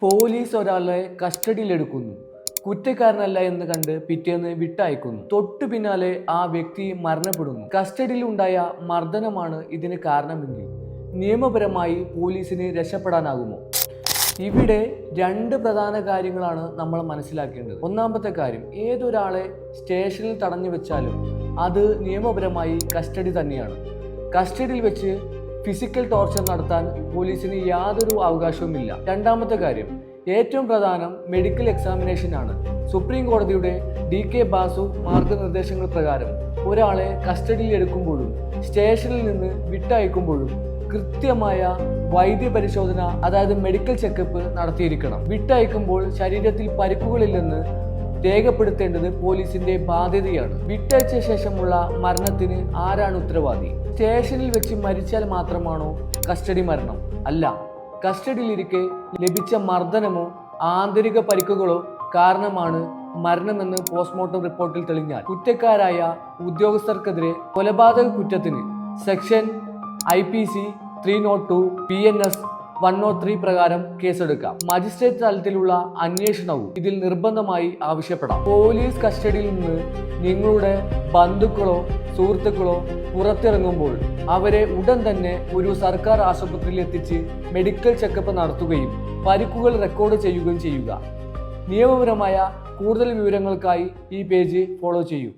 Police ഒരാളെ കസ്റ്റഡിയിലെടുക്കുന്നു. കുറ്റക്കാരനല്ല എന്ന് കണ്ട് പിറ്റേന്ന് വിട്ടയക്കുന്നു. തൊട്ടു പിന്നാലെ ആ വ്യക്തി മരണപ്പെടുന്നു. കസ്റ്റഡിയിലുണ്ടായ മർദ്ദനമാണ് ഇതിന് കാരണമെങ്കിൽ നിയമപരമായി പോലീസിന് രക്ഷപ്പെടാനാകുമോ? ഇവിടെ രണ്ട് പ്രധാന കാര്യങ്ങളാണ് നമ്മൾ മനസ്സിലാക്കേണ്ടത്. ഒന്നാമത്തെ കാര്യം, ഏതൊരാളെ സ്റ്റേഷനിൽ തടഞ്ഞു വെച്ചാലും അത് നിയമപരമായി കസ്റ്റഡി തന്നെയാണ്. കസ്റ്റഡിയിൽ വെച്ച് ഫിസിക്കൽ ടോർച്ചർ നടത്താൻ പോലീസിന് യാതൊരു അവകാശവുമില്ല. രണ്ടാമത്തെ കാര്യം, ഏറ്റവും പ്രധാനം മെഡിക്കൽ എക്സാമിനേഷൻ ആണ്. സുപ്രീം കോടതിയുടെ DK ബാസു മാർഗനിർദ്ദേശങ്ങൾ പ്രകാരം ഒരാളെ കസ്റ്റഡിയിൽ എടുക്കുമ്പോഴും സ്റ്റേഷനിൽ നിന്ന് വിട്ടയക്കുമ്പോഴും കൃത്യമായ വൈദ്യ പരിശോധന, അതായത് മെഡിക്കൽ ചെക്കപ്പ് നടത്തിയിരിക്കണം. വിട്ടയക്കുമ്പോൾ ശരീരത്തിൽ പരിക്കുകളില്ലെന്ന് രേഖപ്പെടുത്തേണ്ടത് പോലീസിന്റെ ബാധ്യതയാണ്. വിട്ടയച്ച ശേഷമുള്ള മരണത്തിന് ആരാണ് ഉത്തരവാദി? സ്റ്റേഷനിൽ വെച്ച് മരിച്ചാൽ മാത്രമാണോ കസ്റ്റഡി മരണം? അല്ല. കസ്റ്റഡിയിലിരിക്കെ ലഭിച്ച മർദ്ദനമോ ആന്തരിക പരിക്കുകളോ കാരണമാണ് മരണമെന്ന് പോസ്റ്റ്മോർട്ടം റിപ്പോർട്ടിൽ തെളിഞ്ഞാൽ കുറ്റക്കാരായ ഉദ്യോഗസ്ഥർക്കെതിരെ കൊലപാതക കുറ്റത്തിന് സെക്ഷൻ IPC 302 PNS 103 പ്രകാരം കേസെടുക്കാം. മജിസ്ട്രേറ്റ് തലത്തിലുള്ള അന്വേഷണവും ഇതിൽ നിർബന്ധമായി ആവശ്യപ്പെടാം. പോലീസ് കസ്റ്റഡിയിൽ നിന്ന് നിങ്ങളുടെ ബന്ധുക്കളോ സുഹൃത്തുക്കളോ പുറത്തിറങ്ങുമ്പോൾ അവരെ ഉടൻ തന്നെ ഒരു സർക്കാർ ആശുപത്രിയിൽ എത്തിച്ച് മെഡിക്കൽ ചെക്കപ്പ് നടത്തുകയും പരിക്കുകൾ റെക്കോർഡ് ചെയ്യുകയും ചെയ്യുക. നിയമപരമായ കൂടുതൽ വിവരങ്ങൾക്കായി ഈ പേജ് ഫോളോ ചെയ്യൂ.